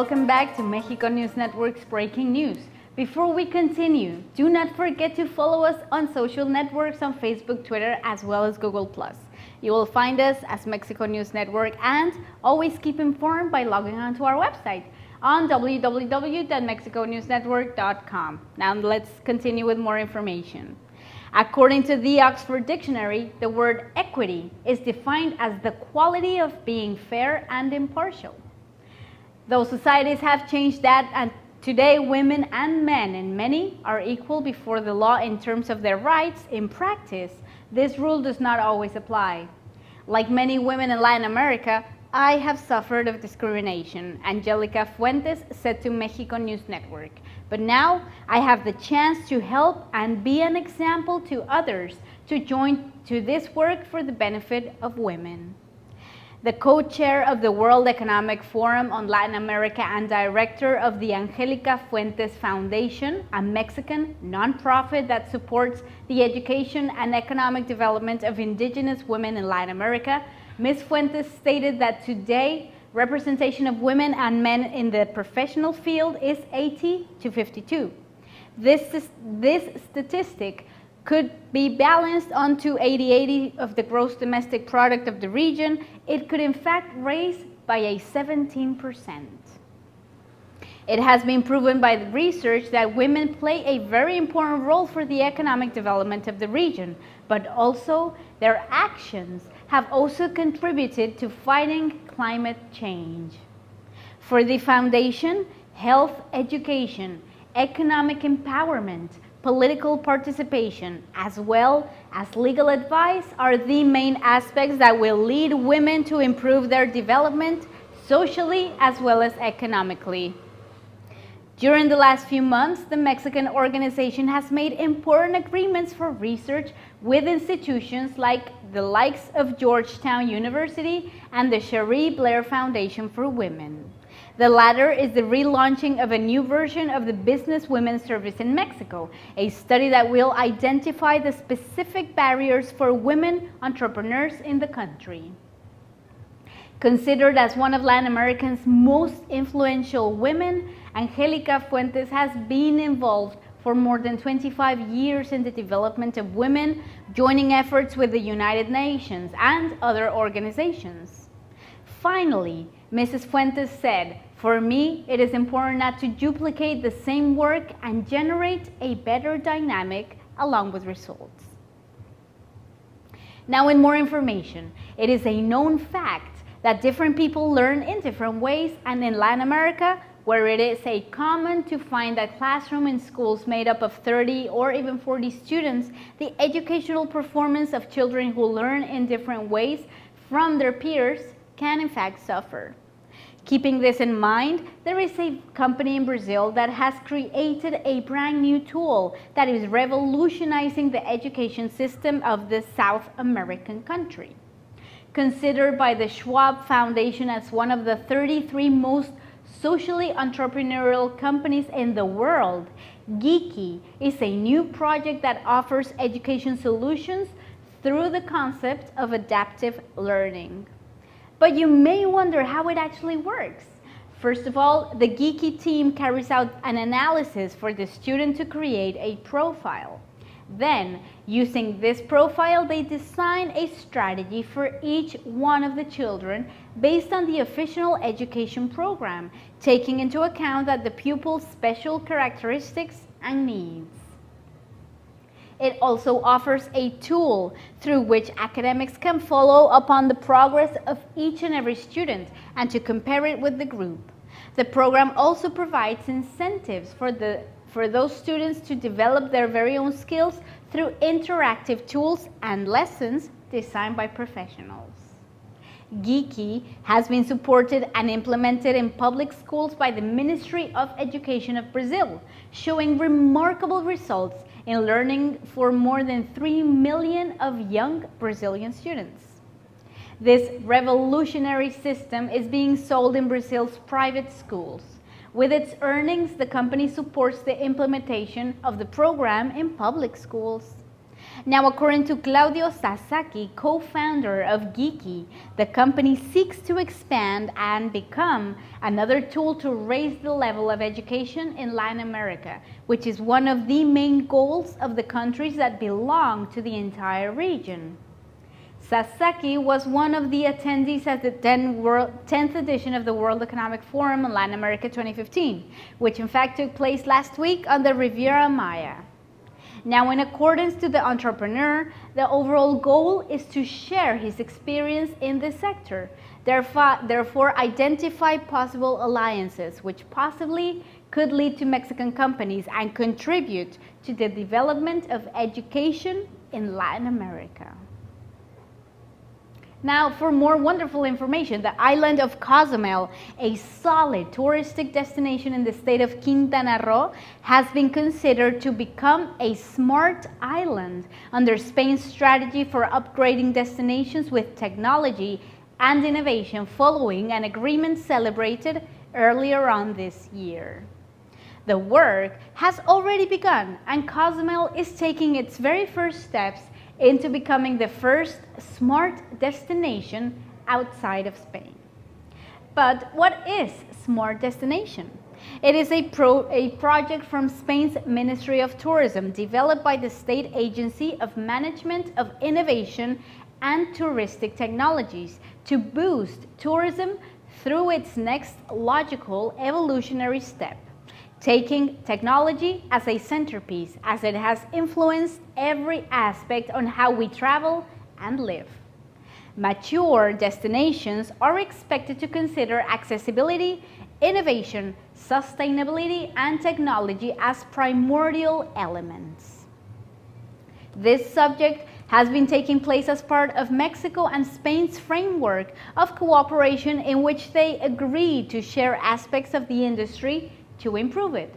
welcome back to Mexico News Network's Breaking News. Before we continue, do not forget to follow us on social networks on Facebook, Twitter, as well as Google+. You will find us as Mexico News Network, and always keep informed by logging on to our website on www.mexiconewsnetwork.com. Now let's continue with more information. According to the Oxford Dictionary, the word equity is defined as the quality of being fair and impartial. Though societies have changed that, and today women and men and many are equal before the law in terms of their rights, in practice, this rule does not always apply. Like many women in Latin America, I have suffered of discrimination, Angelica Fuentes said to Mexico News Network. But now I have the chance to help and be an example to others to join to this work for the benefit of women. The co-chair of the World Economic Forum on Latin America and director of the Angelica Fuentes Foundation, a Mexican nonprofit that supports the education and economic development of indigenous women in Latin America, Ms. Fuentes stated that today, representation of women and men in the professional field is 80 to 52. This statistic could be balanced onto 80-80 of the gross domestic product of the region. It could in fact raise by a 17%. It has been proven by the research that women play a very important role for the economic development of the region, but also their actions have also contributed to fighting climate change. For the foundation, health education, economic empowerment, political participation, as well as legal advice are the main aspects that will lead women to improve their development socially as well as economically. During the last few months, the Mexican organization has made important agreements for research with institutions like the likes of Georgetown University and the Cherie Blair Foundation for Women. The latter is the relaunching of a new version of the Business Women's Service in Mexico, a study that will identify the specific barriers for women entrepreneurs in the country. Considered as one of Latin America's most influential women, Angelica Fuentes has been involved for more than 25 years in the development of women, joining efforts with the United Nations and other organizations. Finally, Mrs. Fuentes said, "For me, it is important not to duplicate the same work and generate a better dynamic along with results." Now, in more information, it is a known fact that different people learn in different ways, and in Latin America, where it is common to find a classroom in schools made up of 30 or even 40 students, the educational performance of children who learn in different ways from their peers can in fact suffer. Keeping this in mind, there is a company in Brazil that has created a brand new tool that is revolutionizing the education system of this South American country. Considered by the Schwab Foundation as one of the 33 most socially entrepreneurial companies in the world, Geeky is a new project that offers education solutions through the concept of adaptive learning. But you may wonder how it actually works. First of all, the Geeky team carries out an analysis for the student to create a profile. Then, using this profile, they design a strategy for each one of the children based on the official education program, taking into account that the pupil's special characteristics and needs. It also offers a tool through which academics can follow upon the progress of each and every student and to compare it with the group. The program also provides incentives for those students to develop their very own skills through interactive tools and lessons designed by professionals. Geeky has been supported and implemented in public schools by the Ministry of Education of Brazil, showing remarkable results in learning for more than 3 million of young Brazilian students. This revolutionary system is being sold in Brazil's private schools. With its earnings, the company supports the implementation of the program in public schools. Now, according to Claudio Sasaki, co-founder of Geeky, the company seeks to expand and become another tool to raise the level of education in Latin America, which is one of the main goals of the countries that belong to the entire region. Sasaki was one of the attendees at the 10th edition of the World Economic Forum in Latin America 2015, which in fact took place last week on the Riviera Maya. Now, in accordance to the entrepreneur, the overall goal is to share his experience in this sector, therefore identify possible alliances which possibly could lead to Mexican companies and contribute to the development of education in Latin America. Now, for more wonderful information, the island of Cozumel, a solid touristic destination in the state of Quintana Roo, has been considered to become a smart island under Spain's strategy for upgrading destinations with technology and innovation following an agreement celebrated earlier on this year. The work has already begun, and Cozumel is taking its very first steps into becoming the first smart destination outside of Spain. But what is Smart Destination? It is a project from Spain's Ministry of Tourism developed by the State Agency of Management of Innovation and Touristic Technologies to boost tourism through its next logical evolutionary step, taking technology as a centerpiece, as it has influenced every aspect on how we travel and live. Mature destinations are expected to consider accessibility, innovation, sustainability, and technology as primordial elements. This subject has been taking place as part of Mexico and Spain's framework of cooperation in which they agreed to share aspects of the industry to improve it.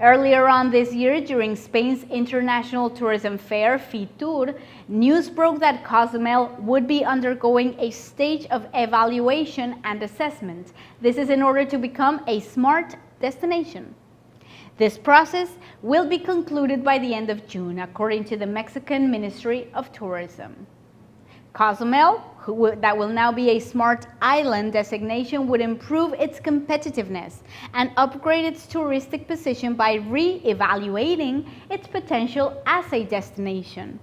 Earlier on this year, during Spain's International Tourism Fair, FITUR, news broke that Cozumel would be undergoing a stage of evaluation and assessment. This is in order to become a smart destination. This process will be concluded by the end of June, according to the Mexican Ministry of Tourism. Cozumel, that will now be a smart island designation, would improve its competitiveness and upgrade its touristic position by re-evaluating its potential as a destination.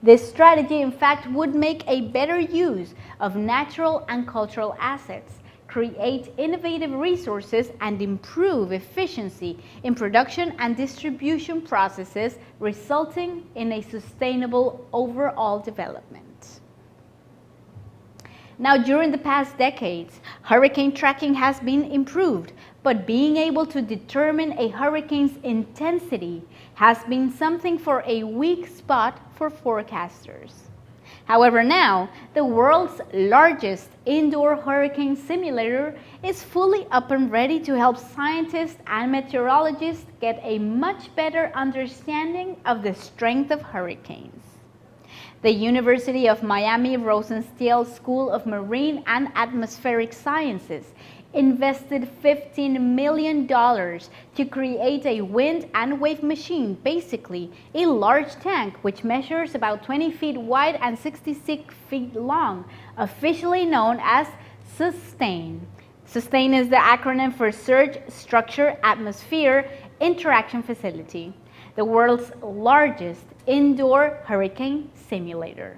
This strategy, in fact, would make a better use of natural and cultural assets, create innovative resources, and improve efficiency in production and distribution processes, resulting in a sustainable overall development. Now, during the past decades, hurricane tracking has been improved, but being able to determine a hurricane's intensity has been something for a weak spot for forecasters. However, now, the world's largest indoor hurricane simulator is fully up and ready to help scientists and meteorologists get a much better understanding of the strength of hurricanes. The University of Miami Rosenstiel School of Marine and Atmospheric Sciences invested $15 million to create a wind and wave machine, basically a large tank which measures about 20 feet wide and 66 feet long, officially known as SUSTAIN. SUSTAIN is the acronym for Surge Structure Atmosphere Interaction Facility, the world's largest indoor hurricane simulator.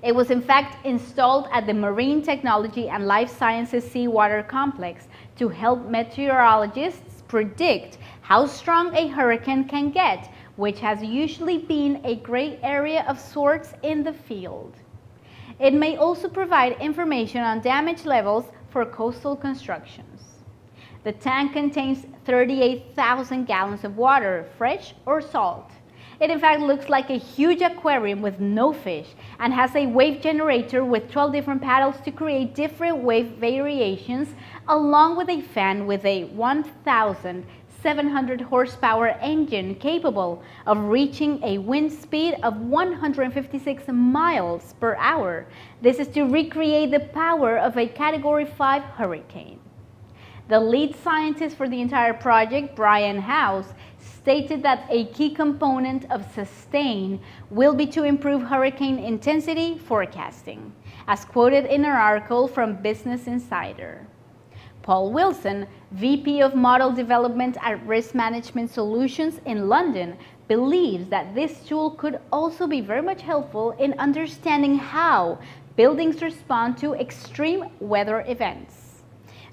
It was in fact installed at the Marine Technology and Life Sciences Seawater Complex to help meteorologists predict how strong a hurricane can get, which has usually been a gray area of sorts in the field. It may also provide information on damage levels for coastal constructions. The tank contains 38,000 gallons of water, fresh or salt. It in fact looks like a huge aquarium with no fish and has a wave generator with 12 different paddles to create different wave variations, along with a fan with a 1,700 horsepower engine capable of reaching a wind speed of 156 miles per hour. This is to recreate the power of a Category 5 hurricane. The lead scientist for the entire project, Brian House, stated that a key component of SUSTAIN will be to improve hurricane intensity forecasting, as quoted in an article from Business Insider. Paul Wilson, VP of Model Development at Risk Management Solutions in London, believes that this tool could also be very much helpful in understanding how buildings respond to extreme weather events.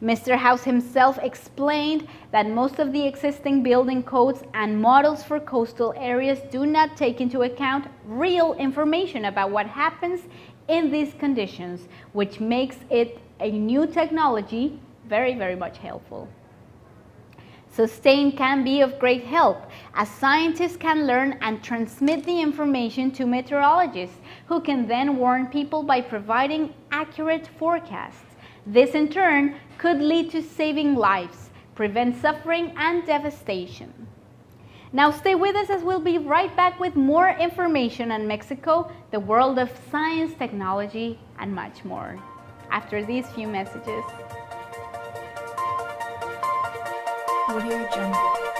Mr. House himself explained that most of the existing building codes and models for coastal areas do not take into account real information about what happens in these conditions, which makes it a new technology very, very much helpful. SUSTAIN can be of great help, as scientists can learn and transmit the information to meteorologists, who can then warn people by providing accurate forecasts. This in turn could lead to saving lives, prevent suffering and devastation. Now stay with us, as we'll be right back with more information on Mexico, the world of science, technology, and much more, after these few messages. Audio Jungle.